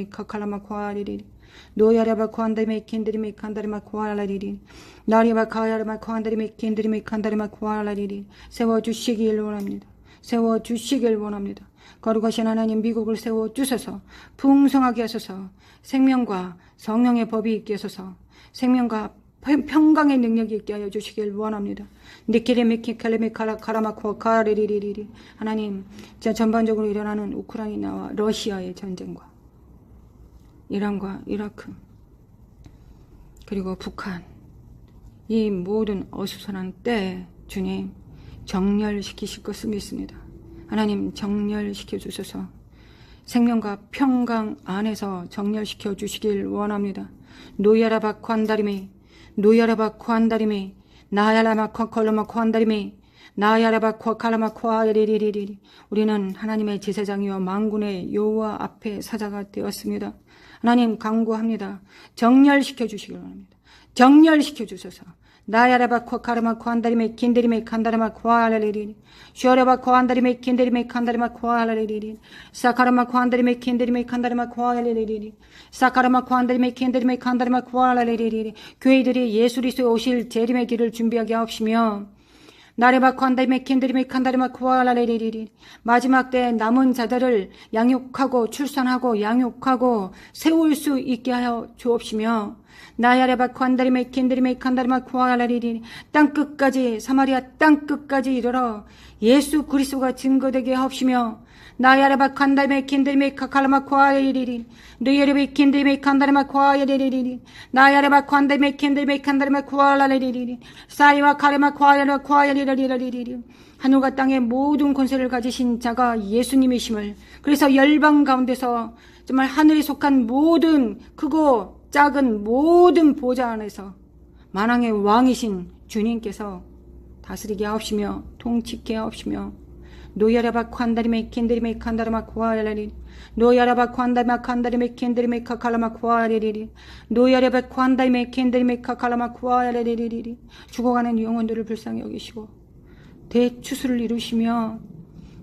[SPEAKER 1] 카칼라마 코아리리 노야라바 코한다리메 캔드리메 칸다리마 코알라리리 나리바 카야라마 코한다리메 캔드리메 칸다리마 코알라리리 세워주시길 원합니다. 세워주시길 원합니다. 거룩하신 하나님 미국을 세워주셔서 풍성하게 하소서. 생명과 성령의 법이 있게 하소서. 생명과 평강의 능력이 있게 하여 주시길 원합니다. 니케레메키 칼레메카라 카라마코 카레리리리 하나님 전반적으로 일어나는 우크라이나와 러시아의 전쟁과 이란과 이라크 그리고 북한 이 모든 어수선한 때 주님 정렬시키실 것을 믿습니다. 하나님 정렬시켜 주셔서 생명과 평강 안에서 정렬시켜 주시길 원합니다. 노야라바 콴다리메 노야라바 콴다리메 나야라마 콴컬라마 콴다리메 나야라바 콴칼라마 콴리리리리 우리는 하나님의 제사장이요 만군의 여호와 앞에 사자가 되었습니다. 하나님 간구합니다. 정렬시켜 주시길 원합니다. 정렬시켜 주셔서 나야라바 콴카라마 콴다리메 킨데리메 칸다라마 콴알레리리 쇼라바 콴다리메 킨데리메 칸다라마 콴알레리리 사카라마 콴다리메 킨데리메 칸다라마 콴알레리리 사카라마 콴다리메 킨데리메 칸다라마 콴알레리리 교회들이 예수 그리스도의 오실 재림의 길을 준비하게 하옵시며 나레바 콴다리메 킨데리메 칸다라마 콴알레리리 마지막 때 남은 자들을 양육하고 출산하고 양육하고 세울 수 있게 하여 주옵시며 나야레바 콴다리메 킨데리메 칸다리마 코알라리리 땅끝까지 사마리아 땅끝까지 이르러 예수 그리스도가 증거되게 하옵시며 나야레바 칸다리메 킨데리메 카칼라마 코알리리리 누예레베 킨데리메 칸다리마 코알리리리 나야레바 칸다리메 킨데리메 칸다리마 코알라리리리 사이와 카레마 코알라 코알리리리리리 하늘과 땅의 모든 권세를 가지신 자가 예수님이심을 그래서 열방 가운데서 정말 하늘에 속한 모든 크고 작은 모든 보좌 안에서 만왕의 왕이신 주님께서 다스리게 하옵시며 통치게 하옵시며 노야라바 칸다리메 켄데리메 칸다라마 쿠아라리리 노야라바 칸다리마 칸다리메 켄데리메 카칼라마 쿠아라리리 노야라바 칸다리메 켄데리메 카칼라마 쿠아라리리리 죽어가는 영혼들을 불쌍히 여기시고 대추수를 이루시며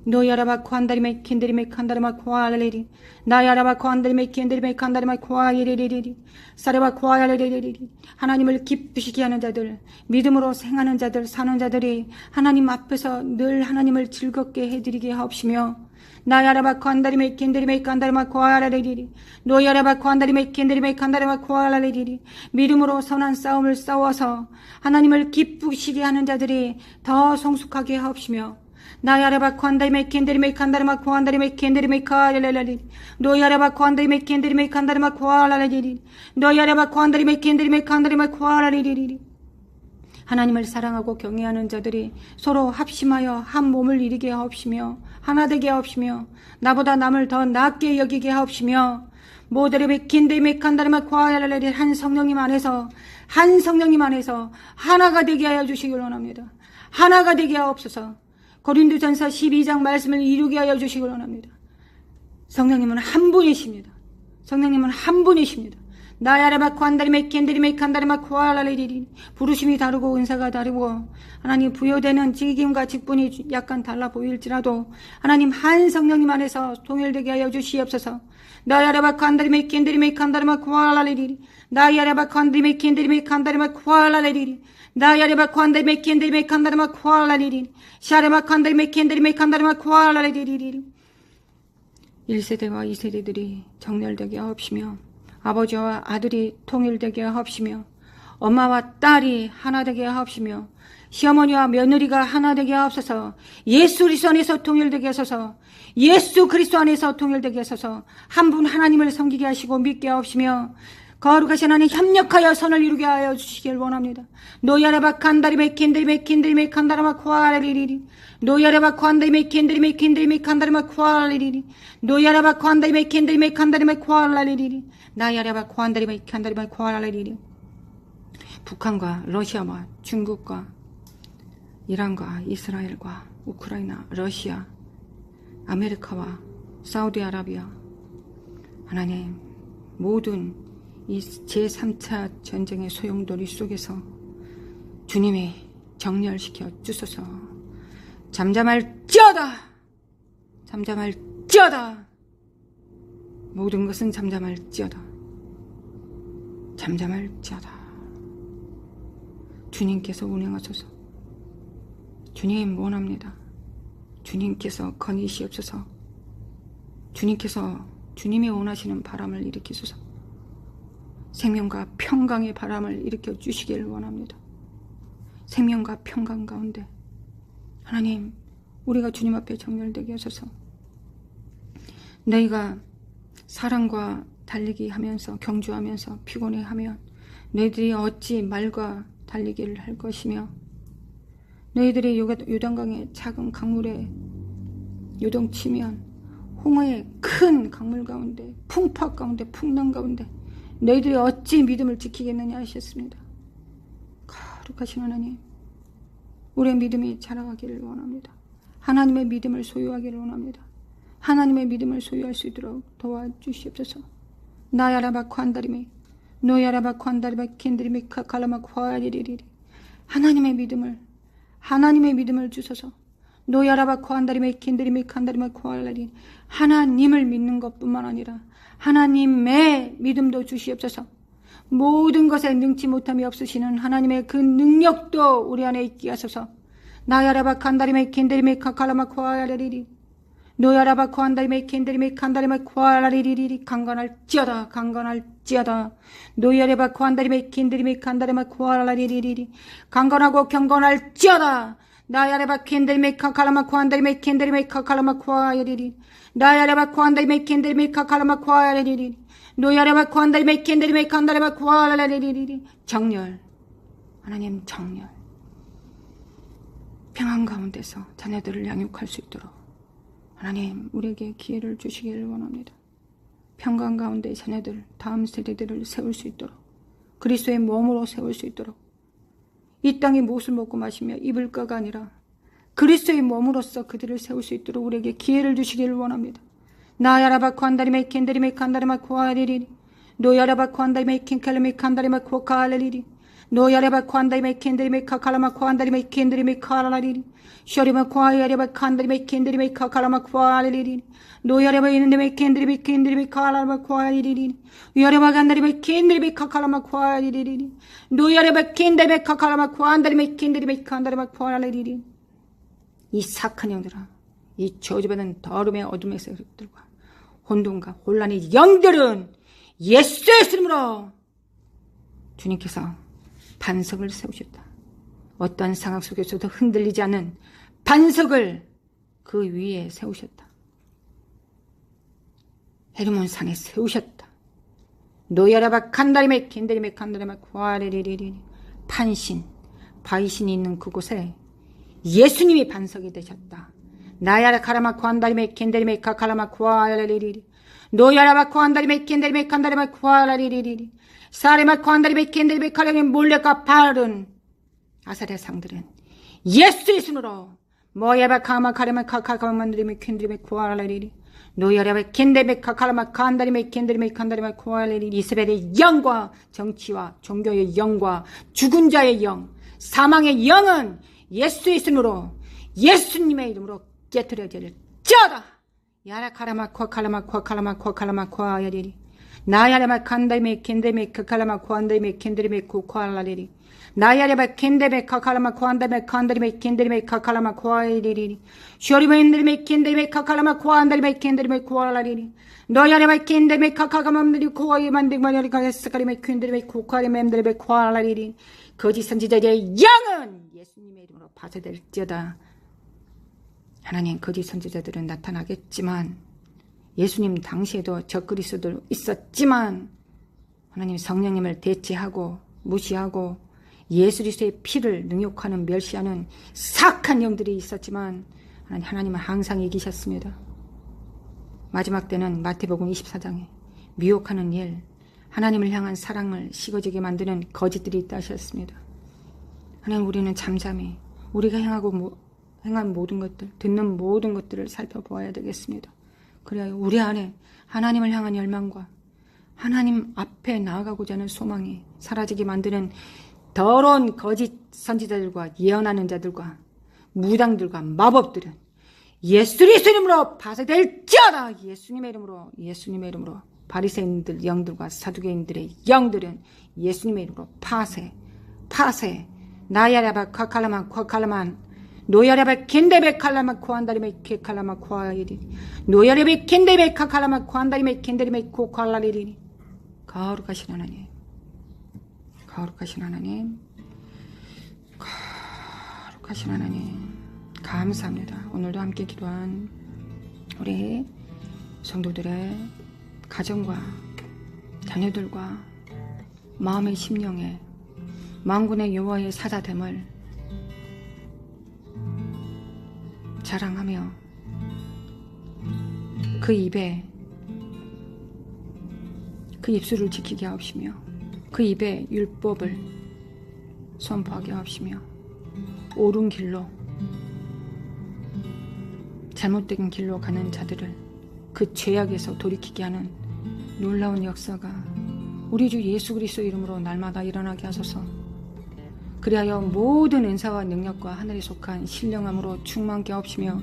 [SPEAKER 1] 노야라바 칸다리메 켄데리메 칸다라마 쿠아라리리 나야라바 칸다리메 켄데리메 칸다라마 쿠아라리리리 사레바 쿠아라리리리 하나님을 기쁘시게 하는 자들 믿음으로 생하는 자들 사는 자들이 하나님 앞에서 늘 하나님을 즐겁게 해드리게 하옵시며 나야라바 칸다리메 켄데리메 칸다라마 쿠아라리리리 노야라바 칸다리메 켄데리메 칸다라마 쿠아라리리리 믿음으로 선한 싸움을 싸워서 하나님을 기쁘시게 하는 자들이 더 성숙하게 하옵시며 나야라바 칸다리메 켄데리메 칸다라마 쿠안다리메 켄데리메 카랄랄리 노야라바 칸다리메 켄데리메 칸다라마 쿠알랄리 노야라바 칸다리메 켄데리메 칸다리마 쿠알랄리리 하나님을 사랑하고 경외하는 자들이 서로 합심하여 한 몸을 이루게 하옵시며 하나 되게 하옵시며 나보다 남을 더 낫게 여기게 하옵시며 모델의 킨데메 칸다리마 쿠알랄리 한 성령님 안에서 하나가 되게 하여 주시길 원합니다. 하나가 되게 하옵소서. 고린도전서 12장 말씀을 이루게 하여 주시길 원합니다. 성령님은 한 분이십니다. 성령님은 한 분이십니다. 나야라바 칸다리메 켄데리메 칸다리마 쿠알랄리리 부르심이 다르고 은사가 다르고 하나님 부여되는 직임과 직분이 약간 달라 보일지라도 하나님 한 성령님 안에서 동일되게 하여 주시옵소서. 나야라바 칸다리메 켄데리메 칸다리마 쿠알랄리리 나야라바 칸다리메 켄데리메 칸다리마 쿠알랄리리 나야레바 칸다리메 켄데리메 칸다리마 쿠알랄리리 샤레마 칸다리메 켄데리메 칸다리마 쿠알랄리리 1세대와 2세대들이 정렬되게 하옵시며 아버지와 아들이 통일되게 하옵시며 엄마와 딸이 하나 되게 하옵시며 시어머니와 며느리가 하나 되게 하옵소서. 예수 그리스도 안에서 통일되게 하소서. 예수 그리스도 안에서 통일되게 하소서. 한 분 하나님을 섬기게 하시고 믿게 하옵시며 거룩하신 하나님 협력하여 선을 이루게 하여 주시길 원합니다. 노야라바 칸다리메 켄데리메 켄데리메 칸다라마 쿠알리리리 노야라바 칸다리메 켄데리메 켄데리메 칸다라마 쿠알리리리 노야라바 칸다리메 켄데리메 칸다리메 쿠알리리리 나야라바 칸다리메 칸다리메 쿠알리리리 북한과 러시아와 중국과 이란과 이스라엘과 우크라이나, 러시아, 아메리카와 사우디아라비아 하나님 모든 이 제3차 전쟁의 소용돌이 속에서 주님이 정렬시켜 주소서. 잠잠할지어다. 잠잠할지어다. 모든 것은 잠잠할지어다. 잠잠할지어다. 주님께서 운행하소서. 주님 원합니다. 주님께서 건의시옵소서. 주님께서 주님이 원하시는 바람을 일으키소서. 생명과 평강의 바람을 일으켜 주시기를 원합니다. 생명과 평강 가운데 하나님 우리가 주님 앞에 정렬되게 하소서. 너희가 사랑과 달리기 하면서 경주하면서 피곤해하면 너희들이 어찌 말과 달리기를 할 것이며 너희들이 요단강의 작은 강물에 요동치면 홍해의 큰 강물 가운데 풍파 가운데 풍랑 가운데 너희들이 어찌 믿음을 지키겠느냐 하셨습니다. 거룩하신 하나님 우리의 믿음이 자라가기를 원합니다. 하나님의 믿음을 소유하기를 원합니다. 하나님의 믿음을 소유할 수 있도록 도와주시옵소서. 나야라바 칸다리메 노야라바 칸다리메 켄드리메 카칼라마 쿠아리리리 하나님의 믿음을 주소서. 노야라바 칸다리메 켄드리메 칸다리마 쿠알라리 하나님을 믿는 것뿐만 아니라 하나님의 믿음도 주시옵소서. 모든 것에 능치 못함이 없으시는 하나님의 그 능력도 우리 안에 있게 하소서. 나야라바 칸다리메 켄드리메 카칼라마 쿠알라리리 노야라바 칸다리메 켄드리메 칸다리마 쿠알라리리리 강건할지어다 노야라바 칸다리메 켄드리메 칸다리마 쿠알라리리리 강건하고 경건할지어다. 나야라바 켄데리메 카칼라마 쿠안다리메 켄데리메 카칼라마 쿠아야리리 나야라바 쿠안다리메 켄데리메 카칼라마 쿠아야리리 노야라바 쿠안다리메 켄데리메 칸다리마 쿠아야리리 정렬 하나님 정렬 평안 가운데서 자녀들을 양육할 수 있도록 하나님 우리에게 기회를 주시기를 원합니다. 평강 가운데 자녀들 다음 세대들을 세울 수 있도록 그리스도의 몸으로 세울 수 있도록 이 땅이 무엇을 먹고 마시며 입을 거가 아니라 그리스도의 몸으로서 그들을 세울 수 있도록 우리에게 기회를 주시기를 원합니다. 나야라바코 한다리메 켄다리메 칸다리마코 아리리리 노야라바코 한다리메 켄칼리메 칸다리마코 카알리리 노야라바코 한다리메 켄다리메 카칼라마코 한다리메 켄다리메 카알리리 쇼리마코 아야라바 칸다리메 켄다리메 카칼라마코 알리리 노야라바 이는데메 켄다리메 켄다리메 카알라마코 알리리 요야라바 간다리메 켄다리메 카칼라마코 알리리 노야라바 켄다리메 카칼라마코 한다리메 켄다리메 칸다리마코 알리리 이 사악한 영들아, 이 저주받은 더러움의 어둠의 세력들과 혼돈과 혼란의 영들은 예수의 이름으로 주님께서 반석을 세우셨다. 어떠한 상황 속에서도 흔들리지 않는 반석을 그 위에 세우셨다. 헤르몬 산에 세우셨다. 노야라바 칸다리메 켄다리메 칸다리메 쿠아레리리리 판신, 바이신이 있는 그곳에 예수님이 반석이 되셨다. 나야라 카라마 쿠안다리메 켄다리메 카카라마 쿠아레리리리 노야라바 쿠안다리메 켄다리메 칸다리메 쿠아레리리리 사레마 쿠안다리메 켄다리메 카라리메 몰레가 바른 아사레 상들은 예수의 손으로 모야바 카마 카레마 카카카만드리메 켄다리메 쿠아레리리 노야라바 켄다리메 카카라마 칸다리메 켄다리메 칸다리메 쿠아레리리 이스라엘의 영과 정치와 종교의 영과 죽은 자의 영, 사망의 영은 예수의 이름으로 예수님의 이름으로 깨트려질지어다. 야라카라마 코칼라마 코칼라마 코칼라마 코아야리리 나야라마 칸다리메 켄데메 카칼라마 코안다리메 켄데리메 코칼라리리 나야라마 켄데메 카칼라마 코안다리메 칸다리메 켄데리메 카칼라마 코아야리리 쇼리메인드리메 켄데메 카칼라마 코안다리메 켄데리메 코알라리리 너야라마 켄데메 카카가맘들이 코아이 만들마리리 가게스카리메 켄데리메 코카리메엠드리메 코알라리리 거짓 선지자의 영은 예수님의 이름으로 파쇄될지어다. 하나님, 거짓 선지자들은 나타나겠지만 예수님 당시에도 적그리스도들 있었지만 하나님 성령님을 대체하고 무시하고 예수 그리스도의 피를 능욕하는 멸시하는 사악한 영들이 있었지만 하나님은 항상 이기셨습니다. 마지막 때는 마태복음 24장에 미혹하는 일, 하나님을 향한 사랑을 식어지게 만드는 거짓들이 있다 하셨습니다. 하나님, 우리는 잠잠히 우리가 행한 모든 것들, 듣는 모든 것들을 살펴보아야 되겠습니다. 그래야 우리 안에 하나님을 향한 열망과 하나님 앞에 나아가고자 하는 소망이 사라지게 만드는 더러운 거짓 선지자들과 예언하는 자들과 무당들과 마법들은 예수 그리스도 이름으로 파쇄될지어다. 예수님의 이름으로 바리새인들 영들과 사두개인들의 영들은 예수님의 이름으로 파쇄. 나야라바 카칼라만 코칼라만 노야라바 켄데베 칼라마 코안다리메 케칼라마 코아이리 노야라베 켄데베 카칼라마 코안다리메 켄데리메 코칼라리리 거룩하신 하나님, 감사합니다. 오늘도 함께 기도한 우리 성도들의 가정과 자녀들과 마음의 심령에 만군의 여호와의 사자됨을 자랑하며 그 입에 그 입술을 지키게 하옵시며 그 입에 율법을 선포하게 하옵시며 옳은 길로 잘못된 길로 가는 자들을 그 죄악에서 돌이키게 하는 놀라운 역사가 우리 주 예수 그리스도 이름으로 날마다 일어나게 하소서. 그리하여 모든 은사와 능력과 하늘에 속한 신령함으로 충만케 하옵시며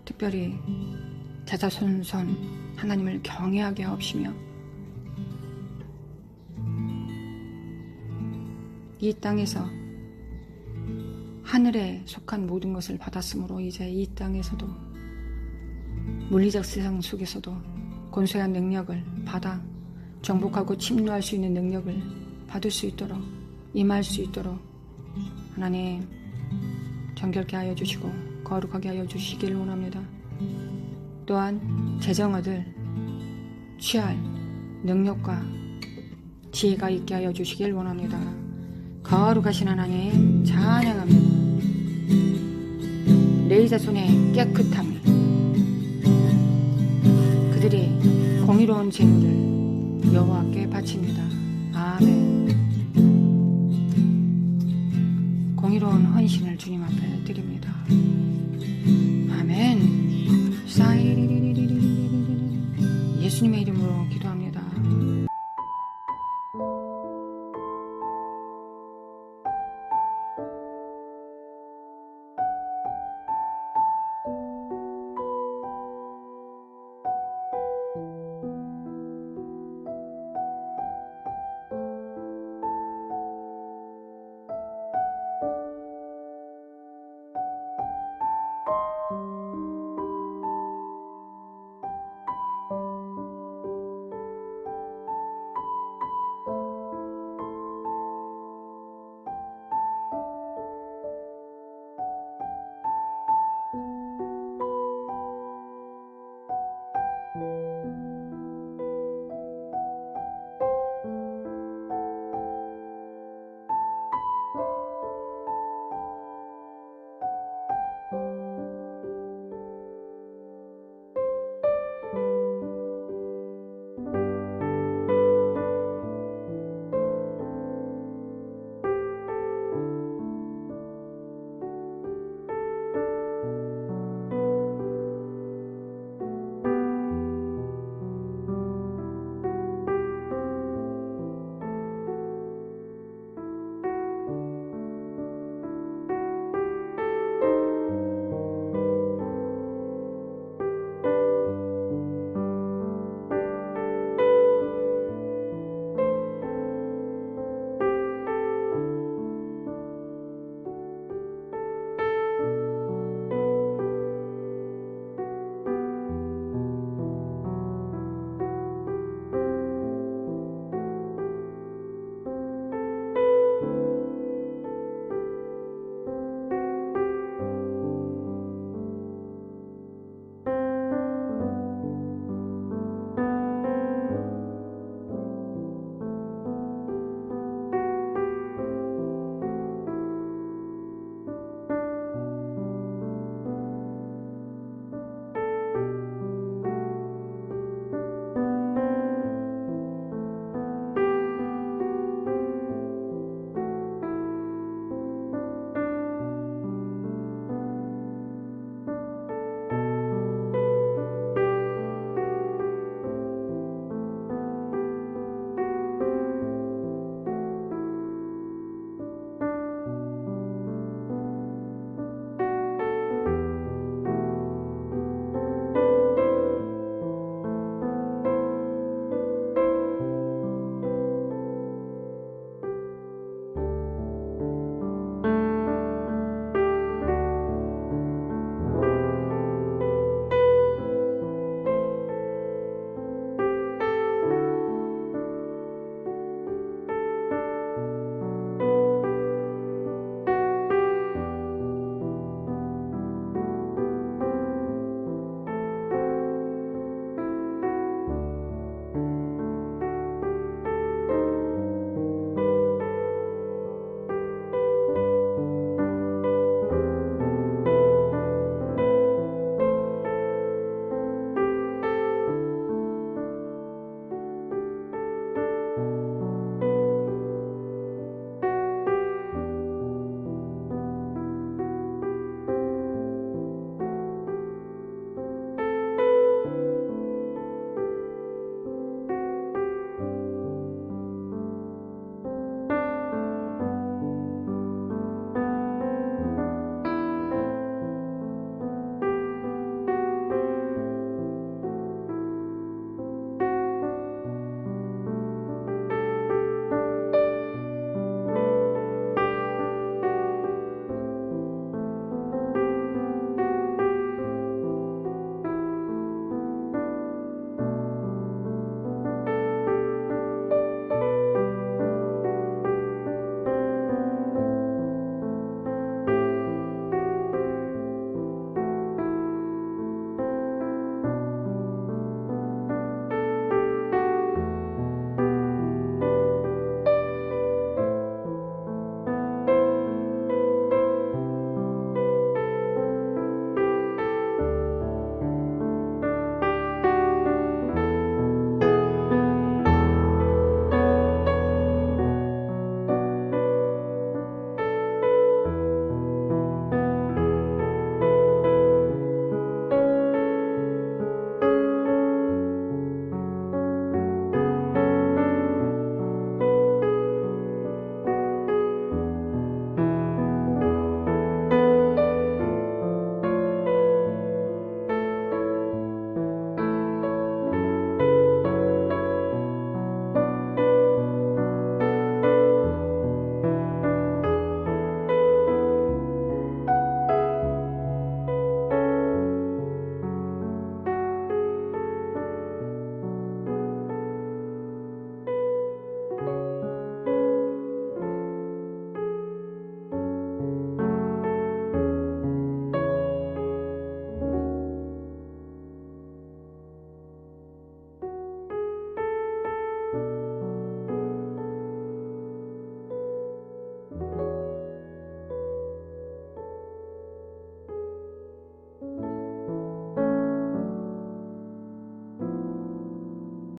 [SPEAKER 1] 특별히 자자손손 하나님을 경외하게 하옵시며 이 땅에서 하늘에 속한 모든 것을 받았으므로 이제 이 땅에서도 물리적 세상 속에서도 권세한 능력을 받아 정복하고 침노할 수 있는 능력을 받을 수 있도록 임할 수 있도록 하나님 정결케 하여 주시고 거룩하게 하여 주시기를 원합니다. 또한 재정 얻을 취할 능력과 지혜가 있게 하여 주시길 원합니다. 거룩하신 하나님 찬양합니다. 레이자 손의 깨끗함이 그들이 공의로운 제물을 여호와께 바칩니다. 아멘. 공의로운 헌신을 주님 앞에 축복드립니다.